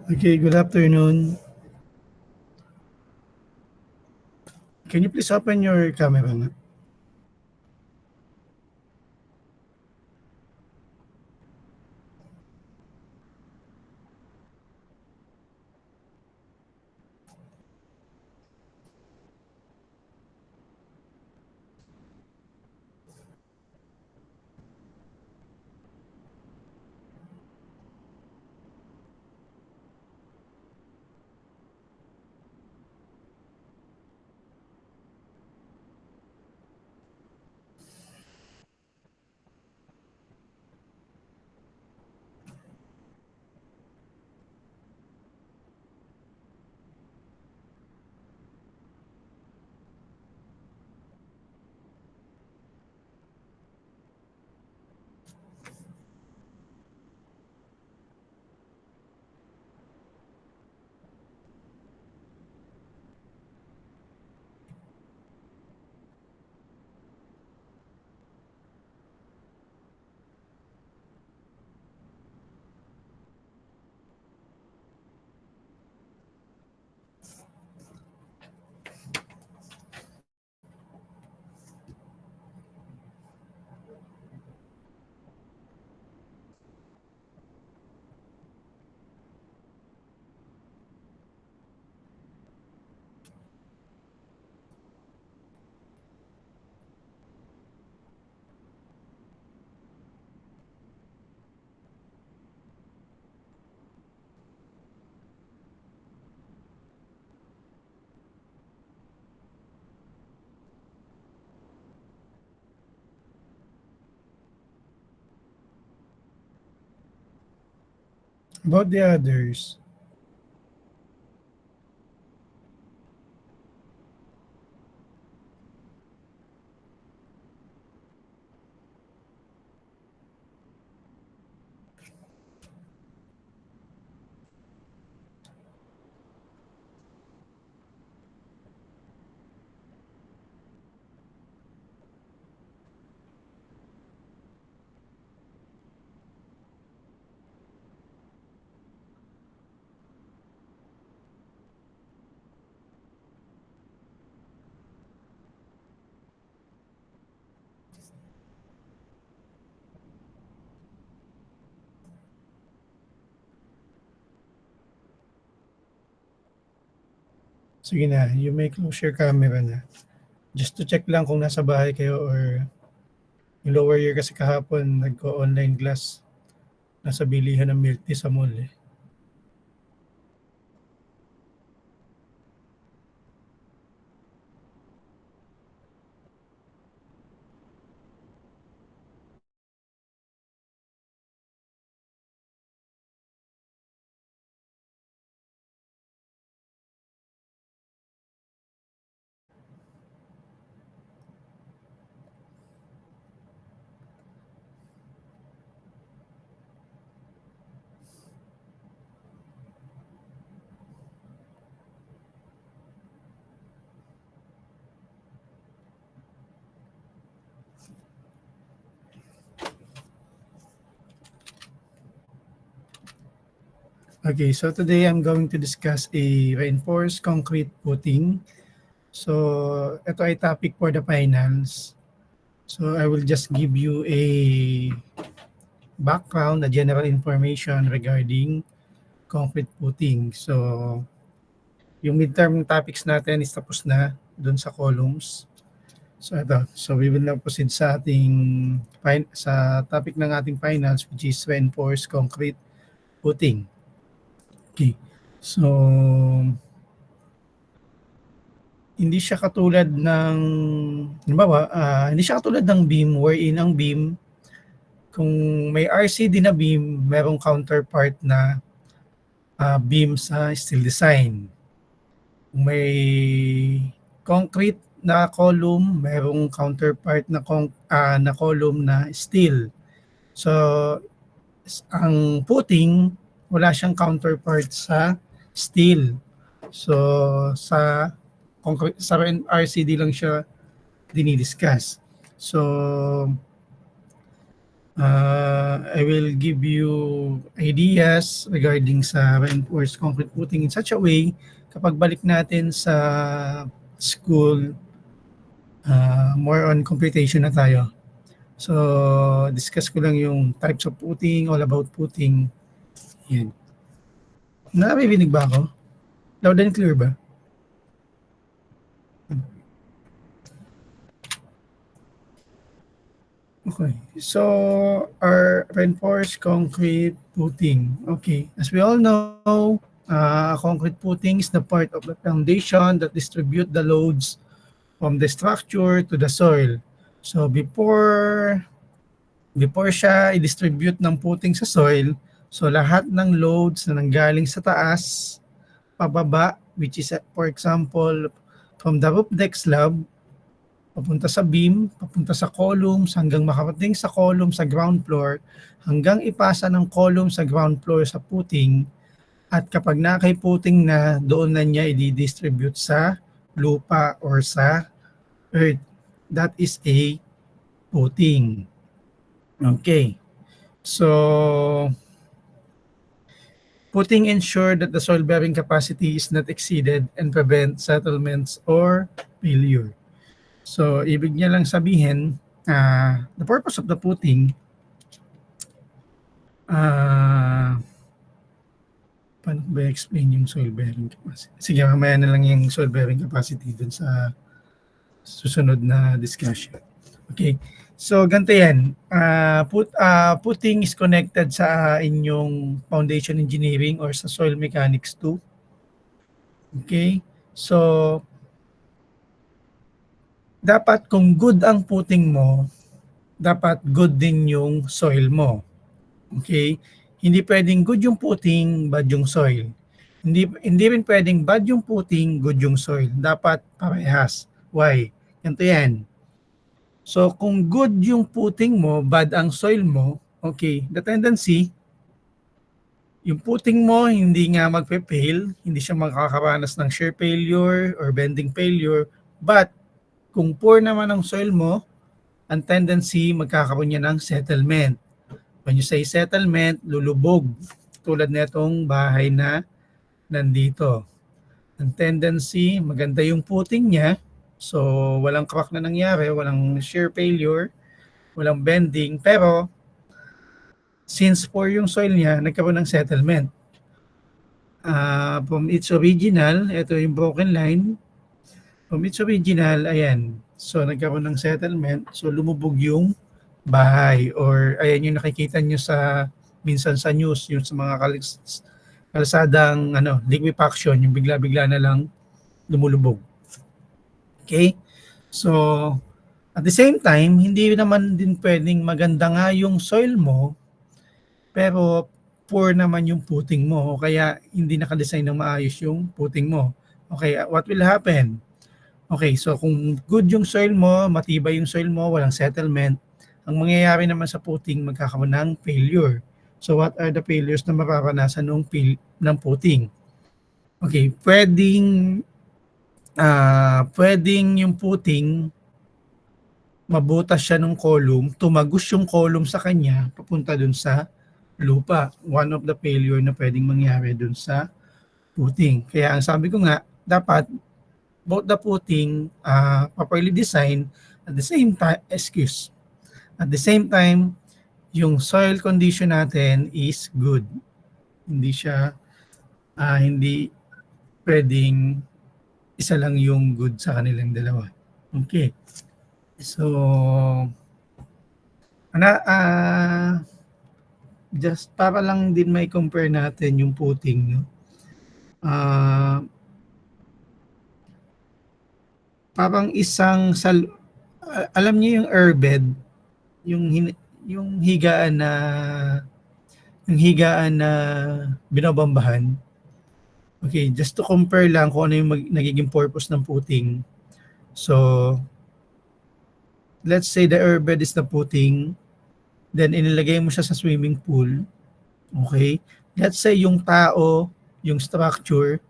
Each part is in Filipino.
Okay, good afternoon. Can you please open your camera nga? About the others, sige na, you may close your camera na. Just to check lang kung nasa bahay kayo or yung lower year kasi kahapon nagko-online class. Nasa bilihan ng milk tea sa mall eh. Okay, so today I'm going to discuss a reinforced concrete footing. So, ito ay topic for the finals. So, I will just give you a background, a general information regarding concrete footing. So, yung midterm topics natin is tapos na dun sa columns. So ito, so we will now proceed sa ating sa topic ng ating finals, which is reinforced concrete footing. Okay. So hindi siya katulad ng halimbawa, hindi siya katulad ng beam wherein ang beam kung may RCD na beam, merong counterpart na beam sa steel design. Kung may concrete na column, merong counterpart na na column na steel. So ang footing wala siyang counterpart sa steel. So sa concrete sa RCD lang siya dinidiscuss. So I will give you ideas regarding sa reinforced concrete footing in such a way kapag balik natin sa school, more on computation na tayo. So, discuss ko lang yung types of footing, all about footing. Yan. Naririnig ba ako? Loud and clear ba? Okay. So, our reinforced concrete footing. Okay. As we all know, concrete footing is the part of the foundation that distribute the loads from the structure to the soil. So, before siya i-distribute ng footing sa soil, so lahat ng loads na nanggaling sa taas, pababa, which is for example, from the roof deck slab, papunta sa beam, papunta sa columns, hanggang makarating sa column sa ground floor, hanggang ipasa ng column sa ground floor sa footing, at kapag nakay-footing na, doon na niya i-distribute sa lupa or sa earth. That is a footing. Okay. So, footing ensure that the soil bearing capacity is not exceeded and prevent settlements or failure. So, ibig niya lang sabihin, the purpose of the footing, paano ba explain yung soil bearing capacity? Sige, mamaya na lang yung soil bearing capacity dun sa susunod na discussion. Okay. So, ganito yan. Footing is connected sa inyong foundation engineering or sa soil mechanics too. Okay. So, dapat kung good ang footing mo, dapat good din yung soil mo. Okay? Hindi pwedeng good yung footing, bad yung soil. Hindi rin pwedeng bad yung footing, good yung soil. Dapat parehas. Why? Ganito yan. So, kung good yung footing mo, bad ang soil mo, okay, the tendency, yung footing mo hindi nga magpe-fail, hindi siya makakaranas ng shear failure or bending failure, but kung poor naman ang soil mo, ang tendency magkakaroon niya ng settlement. When you say settlement, lulubog. Tulad netong bahay na nandito. Ang tendency, maganda yung footing niya, so walang crack na nangyari, walang shear failure, walang bending, pero since poor yung soil niya, nagkaroon ng settlement. From its original, ito yung broken line, from its original, ayan. So, nagkaroon ng settlement. So, lumubog yung bahay. Or, ayan yung nakikita nyo sa, minsan sa news, yung sa mga kalsadang, liquefaction, yung bigla-bigla na lang lumulubog. Okay? So, at the same time, hindi naman din pwedeng maganda nga yung soil mo, pero poor naman yung footing mo. O kaya, hindi nakadesign ng maayos yung footing mo. Okay, what will happen? Okay, so kung good yung soil mo, matibay yung soil mo, walang settlement, ang mangyayari naman sa footing, magkakaroon ng failure. So what are the failures na mararanasan ng footing? Okay, pwedeng yung footing, mabutas siya ng column, tumagos yung column sa kanya, papunta dun sa lupa. One of the failure na pwedeng mangyari dun sa footing. Kaya ang sabi ko nga, dapat both the footing properly designed at the same time, at the same time, yung soil condition natin is good. Hindi siya, hindi pwedeng isa lang yung good sa kanilang dalawa. Okay. So, just para lang din may compare natin yung footing, no? Parang isang alam niyo yung airbed, yung higaan na binobombahan. Okay, just to compare lang kung ano yung nagiging purpose ng footing. So, let's say the airbed is the footing, then inilagay mo siya sa swimming pool. Okay? Let's say yung tao, yung structure.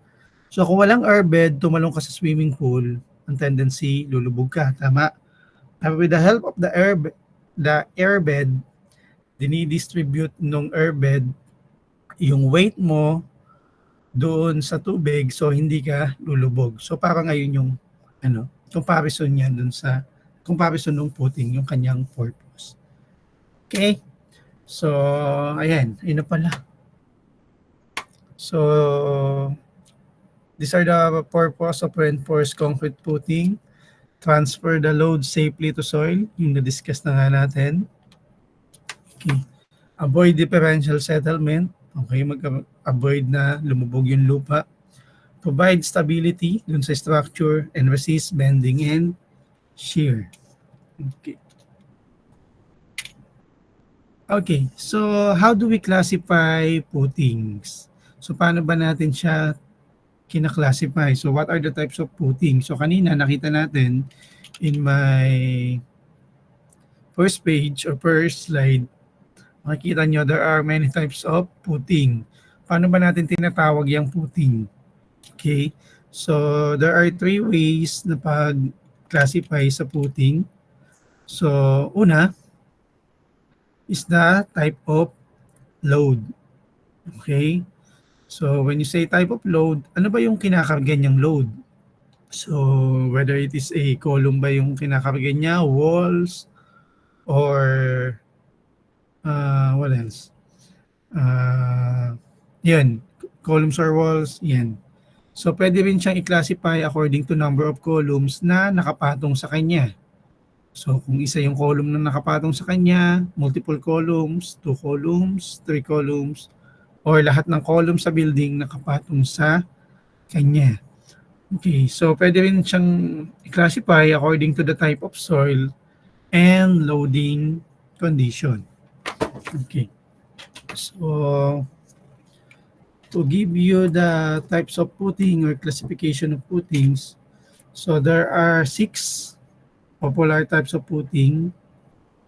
So, kung walang airbed, tumalong ka sa swimming pool, ang tendency, lulubog ka. Tama? With the help of the airbed, dinidistribute nung airbed yung weight mo doon sa tubig, so hindi ka lulubog. So parang ngayon yung comparison niya doon sa comparison ng footing, yung kanyang purpose. Okay? So, ayan, yun na pala. So, these are the purpose of reinforced concrete footing. Transfer the load safely to soil, yung na-discuss na nga natin. Okay. Avoid differential settlement. Okay, mag-avoid na lumubog yung lupa. Provide stability dun sa structure and resist bending and shear. Okay. Okay, so how do we classify footings? So paano ba natin siya kina-classify? So what are the types of footing? So kanina nakita natin in my first page or first slide, makikita nyo there are many types of footing. Paano ba natin tinatawag yung footing? Okay, so there are 3 ways na pag-classify sa footing. So una is the type of load. Okay, so when you say type of load, ano ba yung kinakarga niyang load? So whether it is a column ba yung kinakarga niya, walls, or what else? Yan, columns or walls, yan. So pwede rin siyang i-classify according to number of columns na nakapatong sa kanya. So kung isa yung column na nakapatong sa kanya, multiple columns, 2 columns, 3 columns, or lahat ng columns sa building nakapatong sa kanya. Okay, so pwede rin siyang i-classify according to the type of soil and loading condition. Okay, so to give you the types of footing or classification of footings, so there are 6 popular types of footing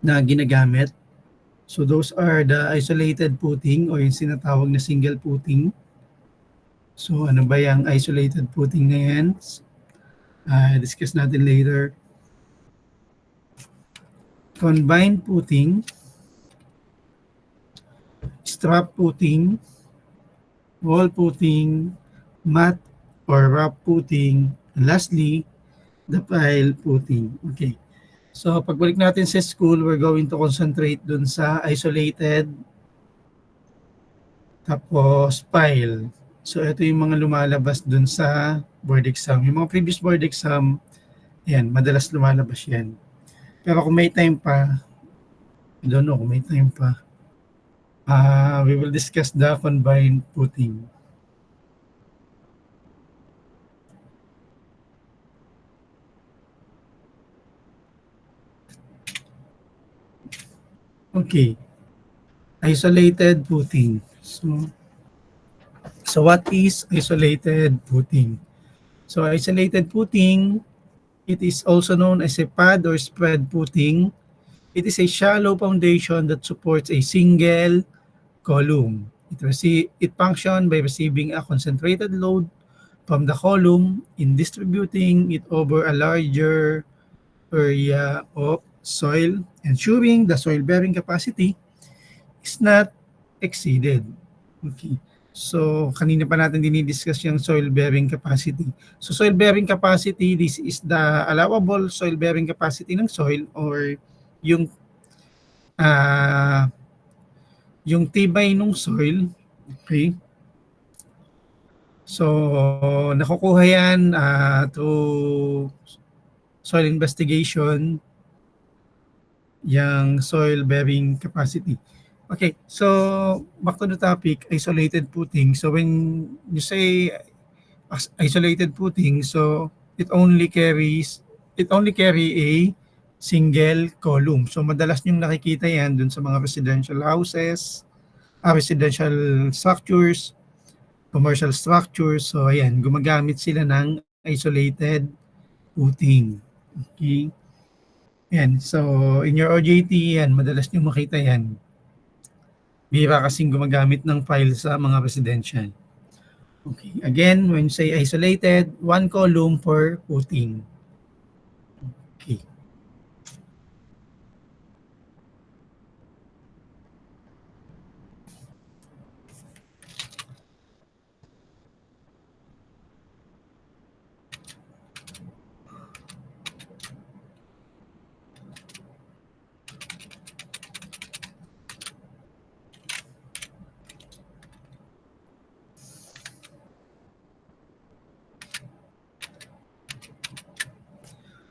na ginagamit. So those are the isolated footing or yung sinatawag na single footing. So ano ba yung isolated footing na yan? Discuss natin later. Combined footing, strap footing, wall footing, mat or rough footing, and lastly, the pile footing. Okay. So pagbalik natin sa school, we're going to concentrate dun sa isolated tapos pile. So ito yung mga lumalabas dun sa board exam. Yung mga previous board exam, yan, madalas lumalabas yan. Pero kung may time pa, I don't know kung may time pa, we will discuss the combined footing. Okay. Isolated footing. So what is isolated footing? So isolated footing, it is also known as a pad or spread footing. It is a shallow foundation that supports a single column. It functions by receiving a concentrated load from the column in distributing it over a larger area of soil, ensuring the soil bearing capacity is not exceeded. Okay. So, kanina pa natin dinidiscuss yung soil bearing capacity. So, soil bearing capacity, this is the allowable soil bearing capacity ng soil or yung tibay ng soil. Okay. So, nakukuha yan through soil investigation, yung soil bearing capacity. Okay, so back to the topic, isolated footing. So when you say isolated footing, so it only carry a single column. So madalas yung nakikita yan dun sa mga residential houses, residential structures, commercial structures. So ayan, gumagamit sila ng isolated footing. Okay. Yan. So in your OJT, yan, madalas nyo makita yan. Bira kasing gumagamit ng file sa mga residential. Okay. Again, when you say isolated, 1 column per footing. Okay.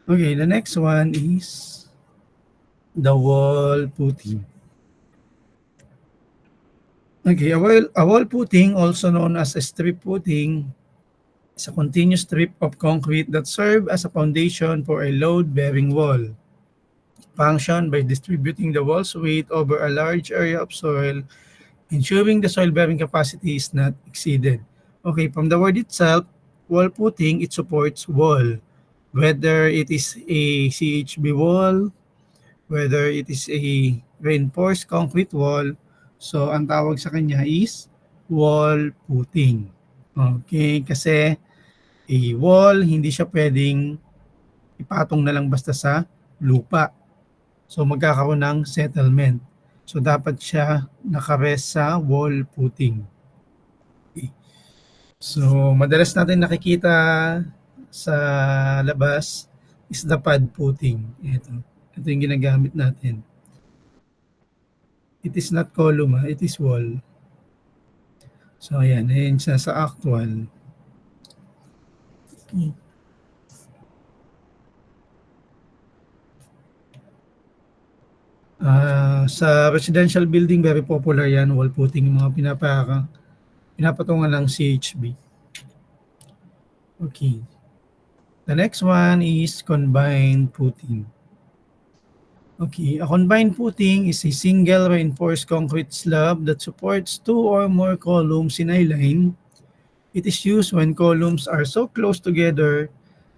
Okay, the next one is the wall putting. Okay, a wall putting, also known as a strip putting, is a continuous strip of concrete that serves as a foundation for a load-bearing wall. It functions by distributing the wall's weight over a large area of soil, ensuring the soil-bearing capacity is not exceeded. Okay, from the word itself, wall putting, it supports wall. Whether it is a CHB wall, whether it is a reinforced concrete wall, so ang tawag sa kanya is wall putting. Okay, kasi a wall, hindi siya pwedeng ipatong na lang basta sa lupa. So magkakaroon ng settlement. So dapat siya nakarest sa wall putting. Okay. So madalas natin nakikita sa labas is the pad putting. Ito yung ginagamit natin. It is not column, it is wall. So ayan siya sa actual. Okay. Sa residential building, very popular yan, wall putting, yung mga pinapatungan ng CHB. Okay. The next one is combined putting. Okay, a combined footing is a single reinforced concrete slab that supports two or more columns in a line. It is used when columns are so close together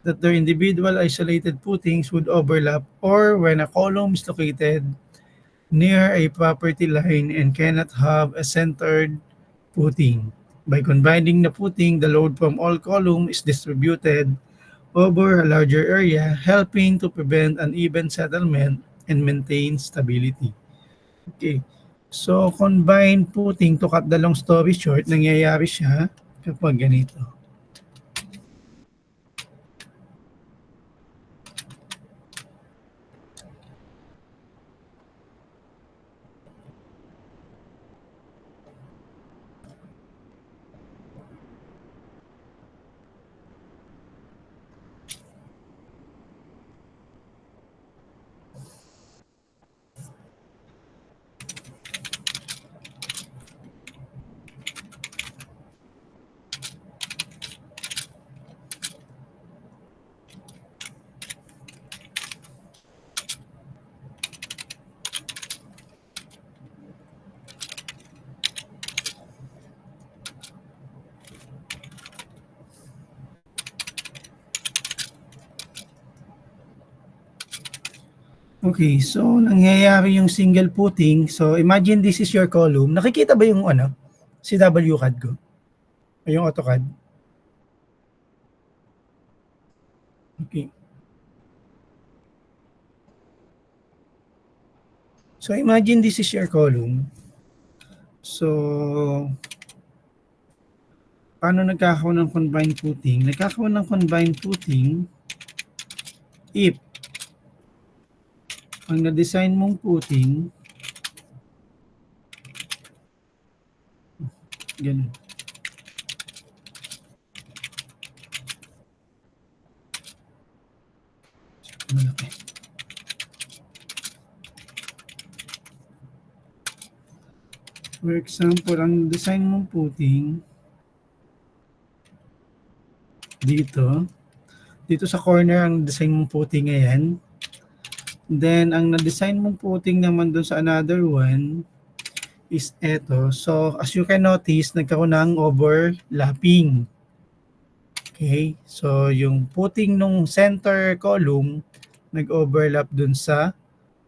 that their individual isolated footings would overlap, or when a column is located near a property line and cannot have a centered footing. By combining the footing, the load from all columns is distributed over a larger area, helping to prevent uneven settlement and maintain stability. Okay. So, combined footing, to cut the long story short, nangyayari siya kapag ganito. Okay, so nangyayari yung single footing. So, imagine this is your column. Nakikita ba yung CW CAD ko? O yung AutoCAD? Okay. So, imagine this is your column. So, paano nagkakaroon ng combined footing? Nagkakaroon ng combined footing if ang na-design mong footing, ganun. Malaki. For example, ang design mong footing dito sa corner ang design mong footing ngayon. Then, ang na-design mong footing naman doon sa another one is eto. So, as you can notice, nagkaroon ng overlapping. Okay? So, yung footing nung center column, nag-overlap doon sa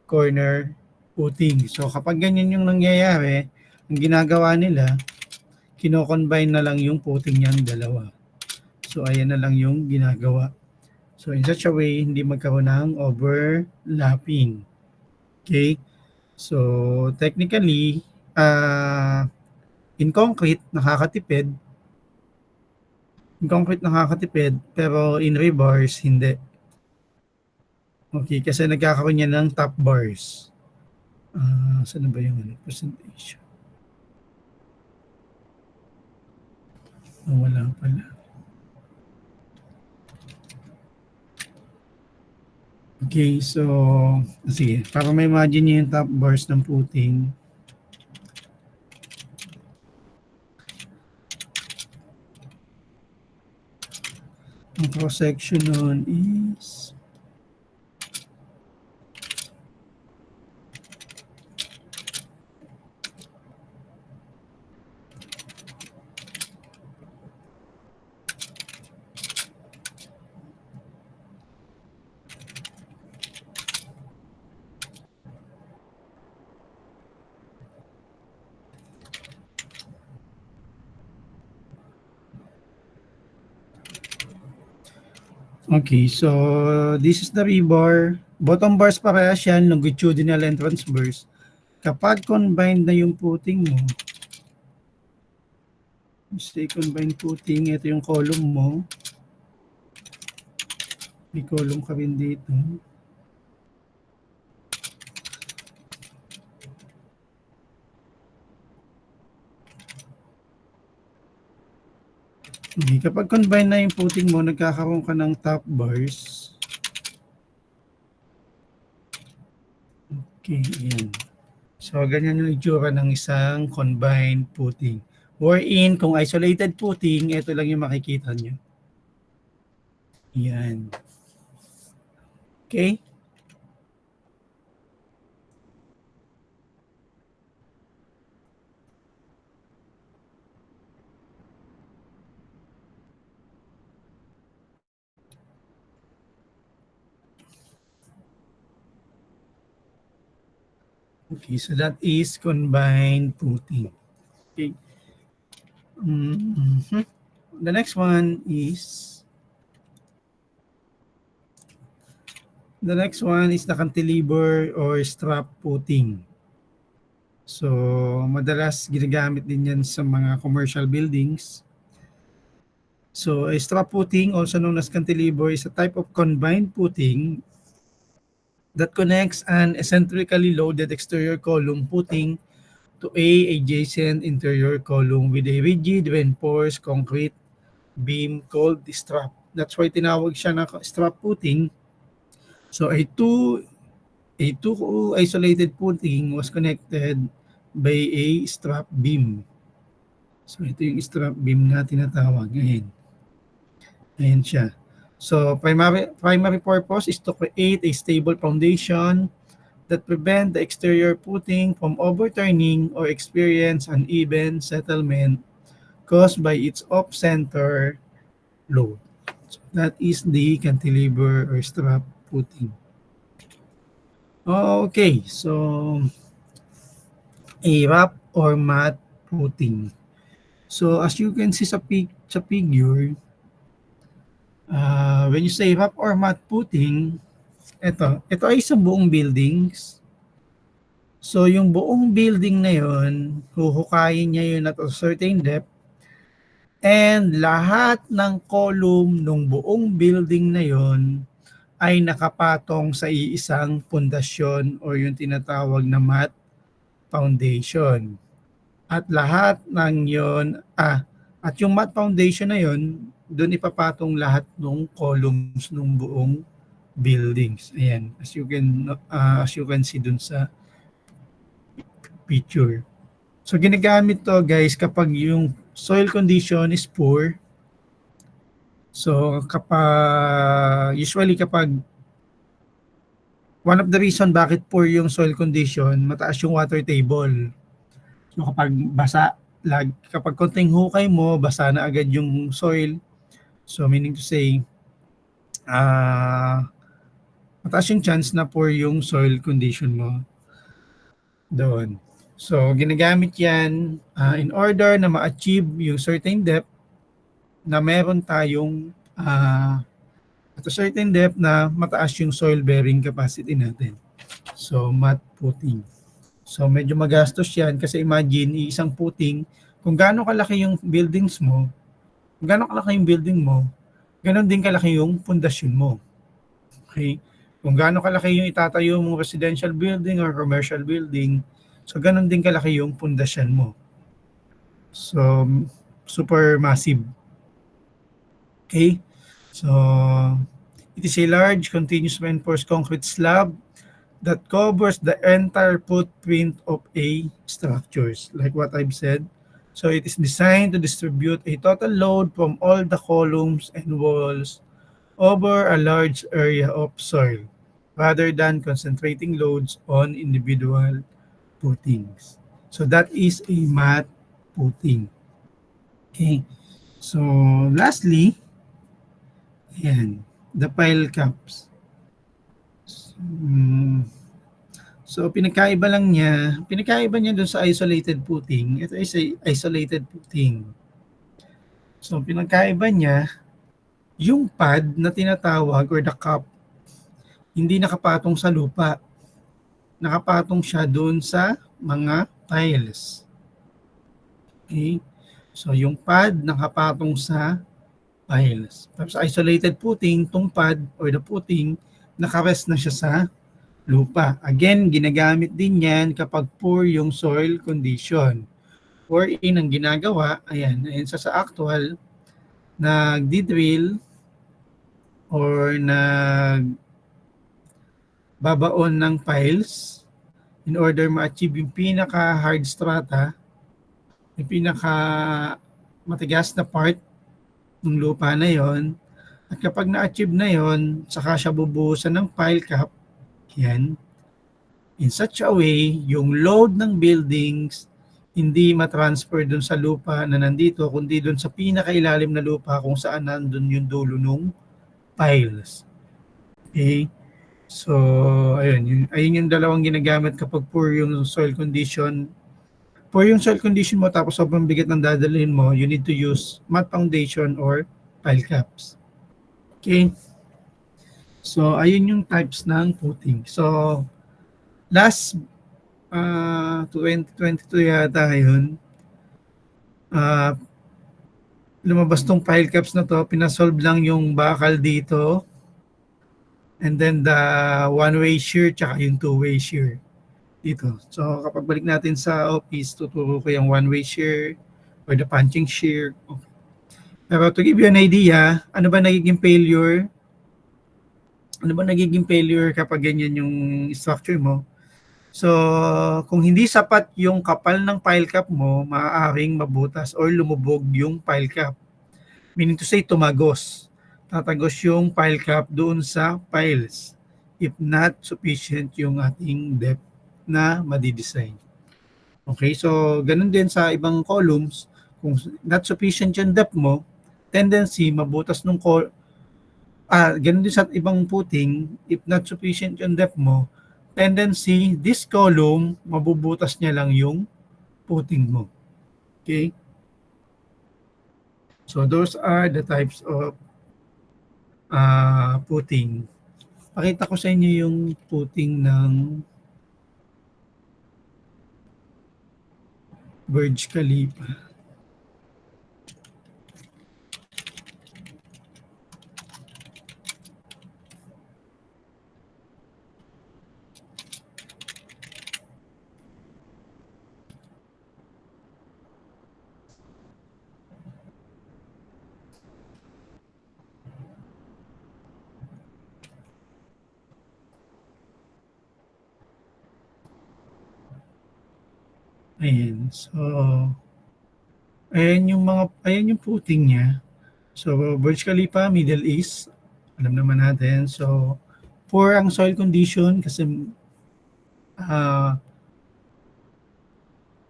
corner footing. So, kapag ganyan yung nangyayari, ang ginagawa nila, kino-combine na lang yung footing niyang dalawa. So, ayan na lang yung ginagawa. So, in such a way, hindi magkaroon ng overlapping. Okay? So, technically, in concrete, nakakatipid. In concrete, nakakatipid. Pero in rebars, hindi. Okay, kasi nagkakaroon niya ng top bars. Saan na ba yung presentation? Wala pala. Okay, so sige, para ma-imagine niyo yung top bars ng puting. Ang cross-section nun is okay, so this is the rebar. Bottom bars parehas yan, longitudinal and transverse. Kapag combined na yung puting mo, say combined puting, ito yung column mo. May column ka rin dito. Okay, kapag combine na yung puting mo, nagkakaroon ka ng top bars. Okay, ayan. So, ganyan yung itsura ng isang combined puting. Wherein, kung isolated puting, ito lang yung makikita nyo. Yan. Okay? Okay, so that is combined puting. Okay. Mm-hmm. The next one is the cantilever or strap puting. So, madalas ginagamit din yan sa mga commercial buildings. So, a strap puting, also known as cantilever, is a type of combined puting that connects an eccentrically loaded exterior column puting to a adjacent interior column with a rigid reinforced concrete beam called the strap. That's why tinawag siya na strap puting. So, a two isolated puting was connected by a strap beam. So, ito yung strap beam na tinatawag. Ayan siya. So, primary purpose is to create a stable foundation that prevent the exterior puting from overturning or experience uneven settlement caused by its off-center load. So, that is the cantilever or strap puting. Okay, so a wrap or mat puting. So, as you can see sa figure, when you say wrap or mat puting, ito ay sa buong buildings. So, yung buong building na yon, huhukayin niya yun at a certain depth. And lahat ng column ng buong building na yon ay nakapatong sa iisang pundasyon o yung tinatawag na mat foundation. At lahat ng yon, at yung mat foundation na yon, doon ipapatong lahat ng columns ng buong buildings. Ayan, as you can see dun sa picture. So ginagamit to guys kapag yung soil condition is poor. So usually kapag one of the reason bakit poor yung soil condition, mataas yung water table. So kapag basa, kapag konting hukay mo, basa na agad yung soil. So meaning to say, mataas yung chance na poor yung soil condition mo doon. So, ginagamit yan in order na ma-achieve yung certain depth na meron tayong at a certain depth na mataas yung soil bearing capacity natin. So, mat puting. So, medyo magastos yan kasi imagine, isang puting, kung gaano kalaki yung buildings mo, kung gaano kalaki yung building mo, ganon din kalaki yung pundasyon mo. Okay? Kung gaano kalaki yung itatayo mong residential building or commercial building, so ganon din kalaki yung pundasyon mo. So, super massive. Okay? So, It is a large, continuous reinforced concrete slab that covers the entire footprint of a structures, like what I've said. So it is designed to distribute a total load from all the columns and walls over a large area of soil, rather than concentrating loads on individual footings. So that is a mat footing. Okay. So lastly, ayan, the pile caps. Mm, So pinagkaiba niya dun sa isolated footing. Ito is a isolated footing. So pinagkaiba niya, yung pad na tinatawag or the cup, hindi nakapatong sa lupa. Nakapatong siya dun sa mga tiles. Okay? So yung pad nakapatong sa tiles. Tapos isolated footing, tong pad or the footing, nakarest na siya sa lupa. Again, ginagamit din yan kapag poor yung soil condition. Wherein ang ginagawa, ayan sa actual, nagdi-drill or nagbabaon ng piles in order ma-achieve yung pinaka-hard strata, yung pinaka-matigas na part ng lupa na yon. At kapag na-achieve na yon, saka siya bubuhusan ng pile cap, yan, in such a way, yung load ng buildings hindi matransfer dun sa lupa na nandito, kundi dun sa pinakailalim na lupa kung saan nandun yung dulo nung piles. Okay? So, ayun yung dalawang ginagamit kapag poor yung soil condition. Poor yung soil condition mo tapos sobrang bigat ng dadalhin mo, you need to use mat foundation or pile caps. Okay? So, ayun yung types ng footing. So, last 2022 yata yun, lumabas tong pile caps na to, pinasolve lang yung bakal dito, and then the one-way shear tsaka yung two-way shear dito. So kapag balik natin sa office, tuturo ko yung one-way shear or the punching shear. Okay. Pero to give you an idea, ano ba nagiging failure? Ano ba nagiging failure kapag ganyan yung structure mo? So, kung hindi sapat yung kapal ng pile cap mo, maaaring mabutas or lumubog yung pile cap. Meaning to say, tumagos. Tatagos yung pile cap doon sa piles if not sufficient yung ating depth na madidesign. Okay, so ganun din sa ibang columns. Kung not sufficient yung depth mo, tendency mabutas nung ganun din sa ibang footing, if not sufficient yung depth mo, tendency, this column, mabubutas niya lang yung footing mo. Okay? So those are the types of footing. Pakita ko sa inyo yung footing ng Burj Khalifa. Ayan. So, ayan yung footing niya. So, Burj Khalifa, Middle East. Alam naman natin. So, poor ang soil condition kasi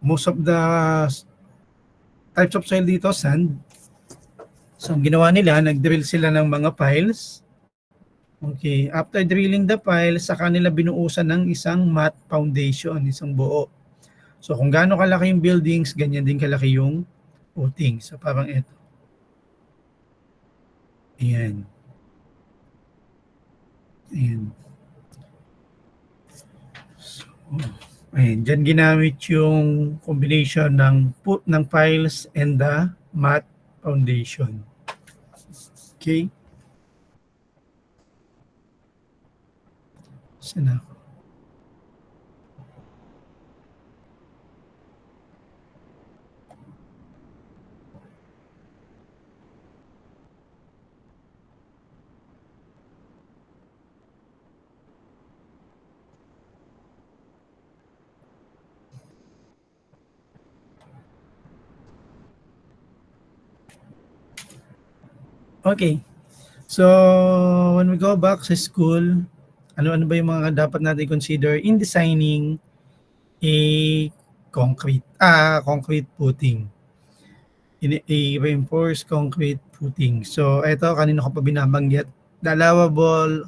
most of the types of soil dito, sand. So, ang ginawa nila, nag-drill sila ng mga piles. Okay. After drilling the piles, sa kanila binuusan ng isang mat foundation, isang buo. So, kung gaano kalaki yung buildings, ganyan din kalaki yung footing. So, parang ito. Ayan. Ayan. So, ayan. Diyan ginamit yung combination ng piles and the mat foundation. Okay? Sana. Okay. So, when we go back sa school, ano-ano ba yung mga dapat natin consider in designing a concrete footing? In a reinforced concrete footing. So, eto kanino ko pa binabanggit, the allowable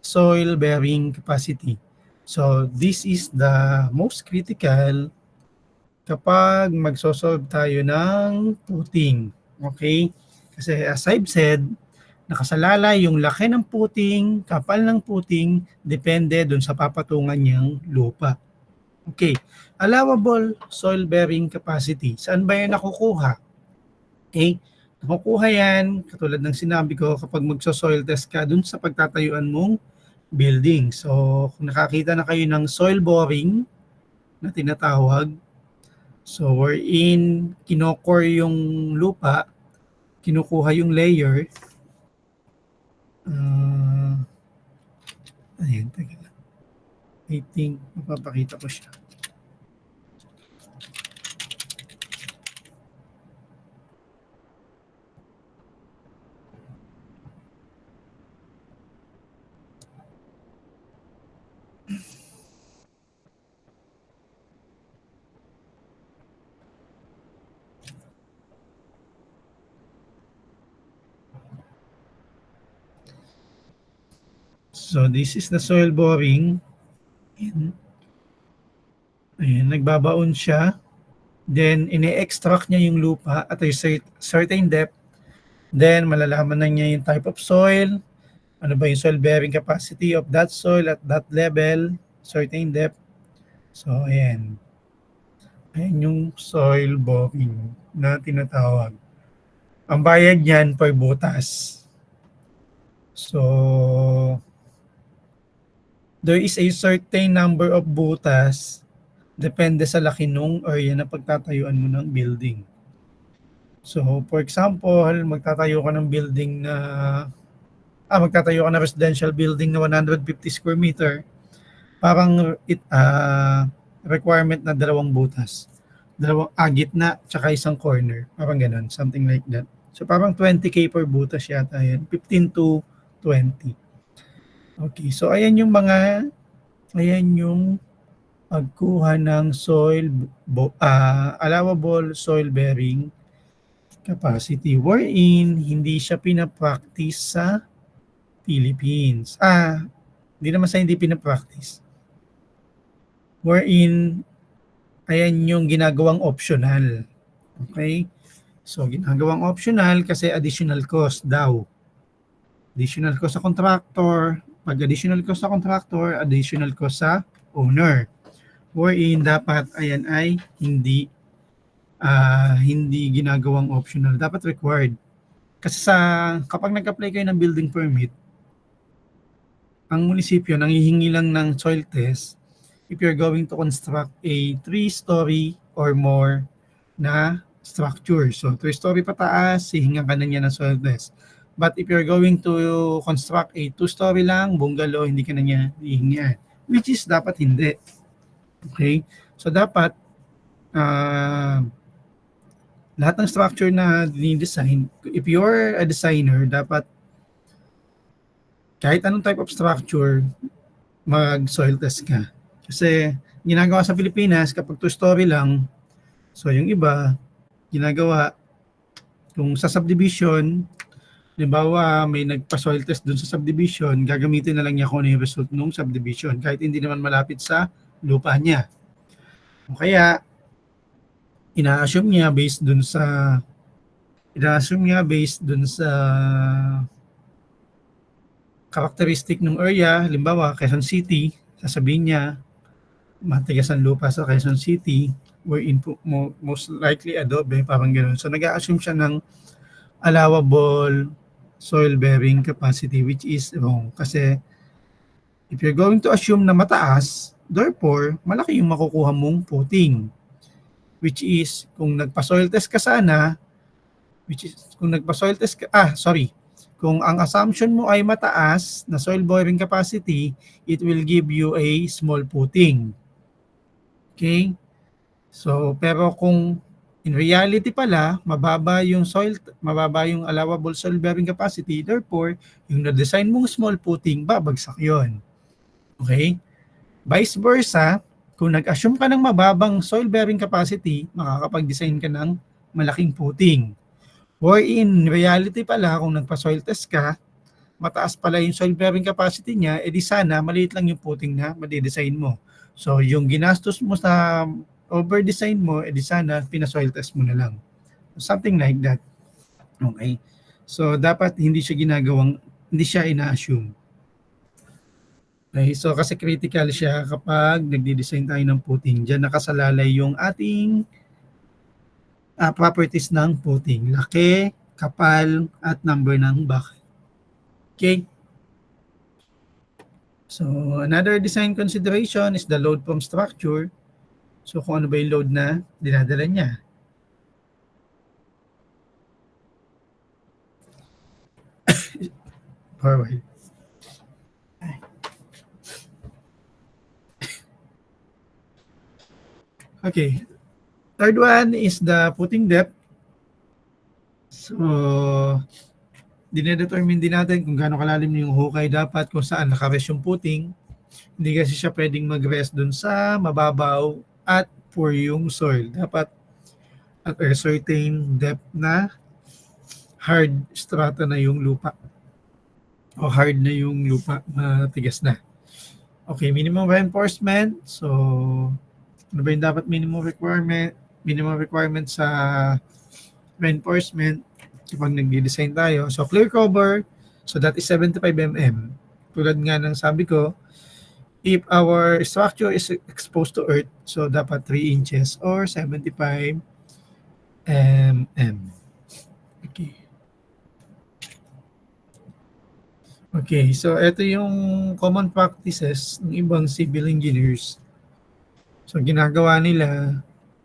soil bearing capacity. So, this is the most critical kapag magso-solve tayo ng footing. Okay? Kasi as I've said, nakasalalay yung laki ng puting, kapal ng puting, depende dun sa papatungan niyang lupa. Okay. Allowable soil bearing capacity. Saan ba yan nakukuha? Okay. Nakukuha yan, katulad ng sinabi ko, kapag magso-soil test ka dun sa pagtatayuan mong building. So, kung nakakita na kayo ng soil boring na tinatawag, so wherein kinokore yung lupa, kinukuha yung layer, ayan, teka lang. I think, mapapakita ko siya. So, this is the soil boring. Ayan, nagbabaon siya. Then, ine-extract niya yung lupa at a certain depth. Then, malalaman na niya yung type of soil, ano ba yung soil bearing capacity of that soil at that level, certain depth. So, ayan. Ayan yung soil boring na tinatawag. Ang bayad niyan per butas. So, there is a certain number of butas depende sa laki nung area na pagtatayuan mo ng building. So, for example, magtatayo ka ng building na magtatayo ka ng residential building na 150 square meter, parang requirement na 2 butas. 2 gitna tsaka isang corner. Parang ganun, something like that. So, parang 20K per butas yata yan. 15 to 20. Okay, so ayan yung pagkuha ng allowable soil bearing capacity wherein hindi siya pinapractice sa Philippines. Hindi naman sa hindi pinapractice. Wherein, ayan yung ginagawang optional. Okay? So, ginagawang optional kasi additional cost daw. Additional cost sa contractor. Pag additional cost sa contractor, additional cost sa owner. Wherein, dapat ayan ay hindi ginagawang optional. Dapat required. Kasi kapag nag-apply kayo ng building permit, ang munisipyo nanghihingi lang ng soil test if you're going to construct a 3-story or more na structure. So, 3-story pataas, hihingan ka na niya ng soil test. But if you're going to construct a 2-story lang, bungalow, hindi ka na niya hihingian. Which is dapat hindi. Okay? So, dapat lahat ng structure na dinidesign, if you're a designer, dapat kahit anong type of structure, mag-soil test ka. Kasi ginagawa sa Pilipinas, kapag 2-story lang, so yung iba, ginagawa, kung sa subdivision, halimbawa may nagpa-soil test dun sa subdivision, gagamitin na lang niya kung ano yung result ng subdivision, kahit hindi naman malapit sa lupa niya. O kaya, ina-assume niya based dun sa characteristic ng area, halimbawa Quezon City, sasabihin niya matigas ang lupa sa Quezon City, wherein most likely adobe, parang gano'n. So nag-a-assume siya ng allowable soil bearing capacity, which is wrong. Kasi if you're going to assume na mataas, therefore malaki yung makukuha mong footing. Which is, kung nagpa-soil test ka sana, kung ang assumption mo ay mataas na soil bearing capacity, it will give you a small footing. Okay? So, pero kung In reality pala, mababa yung allowable soil bearing capacity, therefore, yung na-design mong small footing, babagsak yon. Okay? Vice versa, kung nag-assume ka ng mababang soil bearing capacity, makakapag-design ka ng malaking footing. Or in reality pala, kung nagpa-soil test ka, mataas pala yung soil bearing capacity niya, edi sana maliit lang yung footing na madi-design mo. So yung ginastos mo sa over-design mo, edi sana pina-soil test mo na lang. Something like that. Okay. So dapat hindi siya ina-assume. Okay, so kasi critical siya kapag nagdi-design tayo ng footing. Diyan nakasalalay yung ating properties ng footing. Laki, kapal, at number ng bucket. Okay. So, another design consideration is the load from structure. So, kung ano ba yung load na dinadala niya. Forward. Okay. Third one is the footing depth. So, dinedetermine din natin kung gaano kalalim yung hukay dapat, kung saan nakarest yung footing. Hindi kasi siya pwedeng mag-rest dun sa mababaw at poor yung soil. Dapat at a certain depth na hard strata na yung lupa. O hard na yung lupa, matigas na. Okay, minimum reinforcement. So, ano ba yung dapat minimum requirement? Minimum requirement sa reinforcement kapag nagdi-design tayo. So, clear cover. So, that is 75 mm. Tulad nga ng sabi ko, if our structure is exposed to earth, so dapat 3 inches or 75 mm. Okay. Okay, so ito yung common practices ng ibang civil engineers. So ginagawa nila,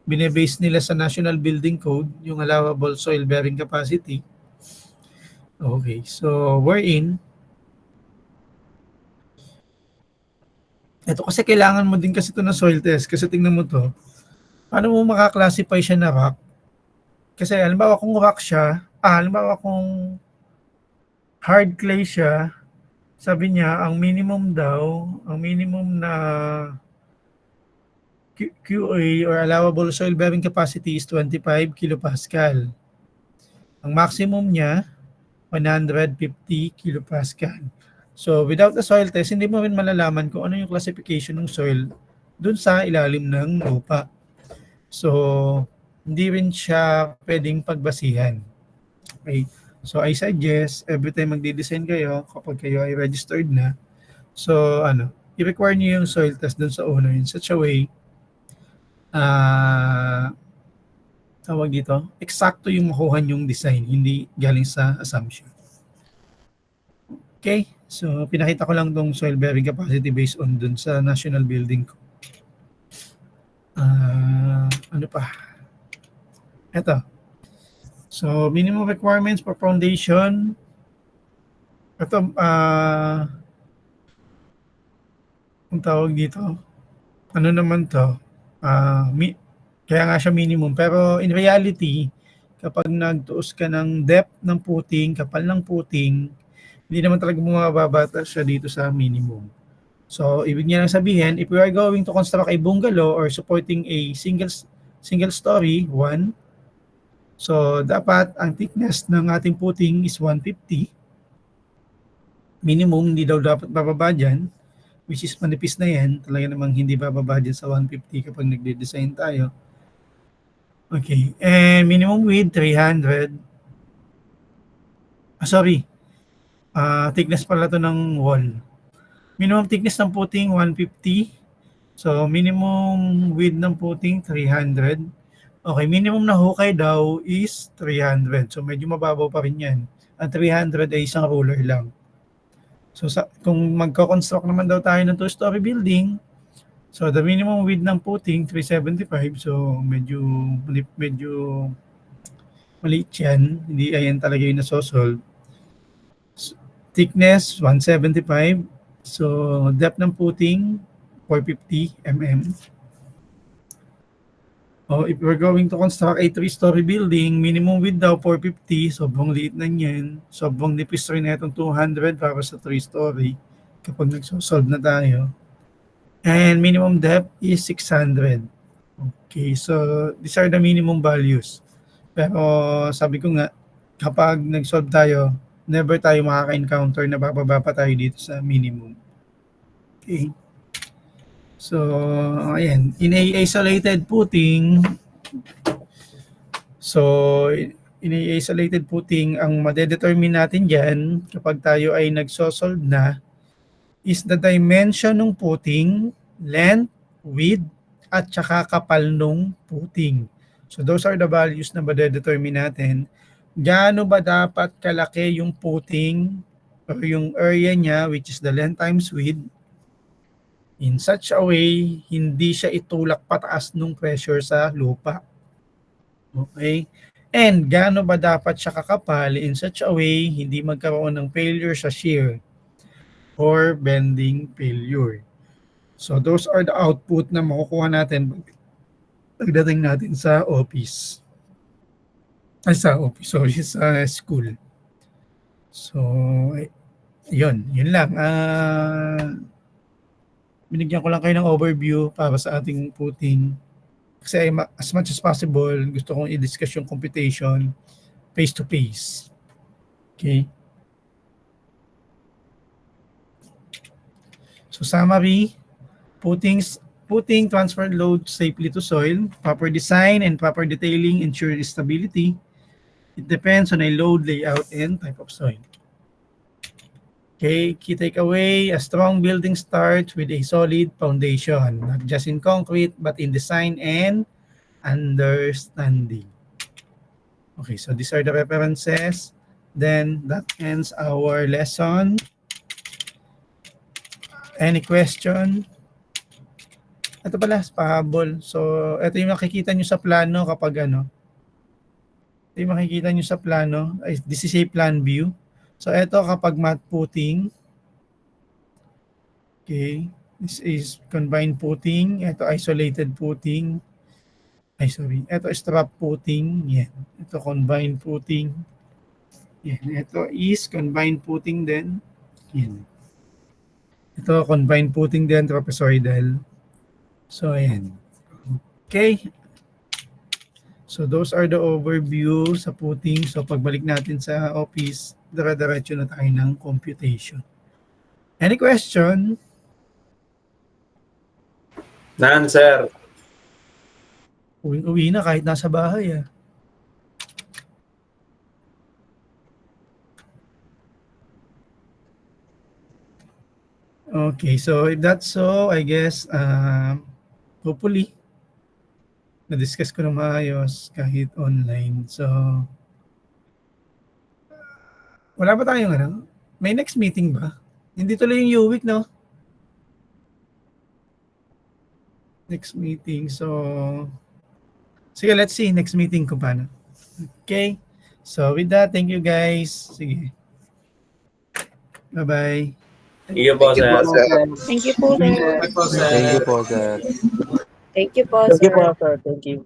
binebase nila sa National Building Code yung allowable soil bearing capacity. Okay, so wherein, ito kasi kailangan mo din kasi ito ng soil test kasi tingnan mo to, paano mo makaklasify siya na rock? Kasi halimbawa kung rock siya, halimbawa kung hard clay siya, sabi niya ang minimum na QA or allowable soil bearing capacity is 25 kilopascal. Ang maximum niya 150 kilopascal. So without the soil test, hindi mo rin malalaman kung ano yung classification ng soil dun sa ilalim ng lupa. So hindi rin siya pwedeng pagbasihan. Okay? So I suggest every time magdi-design kayo, kapag kayo ay registered na, so i-require niyo yung soil test dun sa owner in such a way tawag dito, eksakto yung makuha yung design, hindi galing sa assumption. Okay, so pinakita ko lang tong soil bearing capacity based on dun sa national building ko. Ano pa? Ito. So, minimum requirements for foundation. Ito, ang tawag dito, ano naman to? Kaya nga siya minimum. Pero in reality, kapag nagtuos ka ng depth ng footing, kapal ng footing, hindi naman talaga bumababa siya dito sa minimum. So, ibig niya lang sabihin, if we are going to construct a bungalow or supporting a single story, so dapat ang thickness ng ating footing is 150. Minimum, hindi daw dapat bababa dyan, which is manipis na yan. Talaga namang hindi bababa dyan sa 150 kapag nagde-design tayo. Okay, and minimum width 300. Thickness pala to ng wall. Minimum thickness ng footing 150. So minimum width ng footing 300. Okay, minimum na hukay daw is 300. So medyo mababaw pa rin yan. Ang 300 ay isang ruler lang. So kung magko-construct naman daw tayo ng 2-story building, so the minimum width ng footing 375. So medyo maliit yan. Hindi ayan talaga yung nasosolve. Thickness 175. So depth ng footing 450 mm. If we're going to construct a 3-story building, minimum width daw 450, sobrang liit na niyan. Sobrang nipis rin na itong 200 para sa 3-story kapag nagsosolve na tayo. And minimum depth is 600. Okay, so these are the minimum values. Pero sabi ko nga, kapag nag-solve tayo, never tayo makaka-encounter na bababa pa tayo dito sa minimum. Okay. So, ayan, in a isolated footing, ang madedetermine natin dyan kapag tayo ay nagsosolve na is the dimension ng footing, length, width, at saka kapal nung footing. So, those are the values na madedetermine natin. Gaano ba dapat kalaki yung footing or yung area niya, which is the length times width, in such a way, hindi siya itulak pataas nung pressure sa lupa. Okay? And gaano ba dapat siya kakapal in such a way, hindi magkaroon ng failure sa shear or bending failure. So those are the output na makukuha natin pagdating natin sa office. Sa school. So, yun lang. Binigyan ko lang kayo ng overview para sa ating footing. Kasi as much as possible, gusto kong i-discuss yung computation face-to-face. Okay? So summary, putting transfer load safely to soil, proper design and proper detailing ensure stability. It depends on a load layout and type of soil. Okay, key takeaway, a strong building starts with a solid foundation, not just in concrete, but in design and understanding. Okay, so these are the references. Then that ends our lesson. Any question? Ito pala, pahabol. So, ito yung makikita nyo sa plano kapag ano. Ito yung makikita nyo sa plano. This is a plan view. So, ito kapag mat footing. Okay. This is combined footing. Ito isolated footing. Ito strap footing. Yan. Ito combined footing. Yan. Ito is combined footing din. Yan. Ito combined footing din, trapezoidal. So, ayan. Okay. So, those are the overview sa footing. So, pagbalik natin sa office, dire-diretso na tayo ng computation. Any question? None, sir. Uwi na kahit nasa bahay. Okay, so if that's so, I guess, hopefully, na-discuss ko na maayos kahit online. So, wala ba tayong ano? May next meeting ba? Hindi tuloy yung U-Week, no? Next meeting. So, sige, let's see next meeting kung paano. Okay? So, with that, thank you guys. Sige. Bye-bye. Thank you po, sir. Thank you po, sir. Thank you po, sir. Thank you po, Thank you sir. po, sir. Thank you.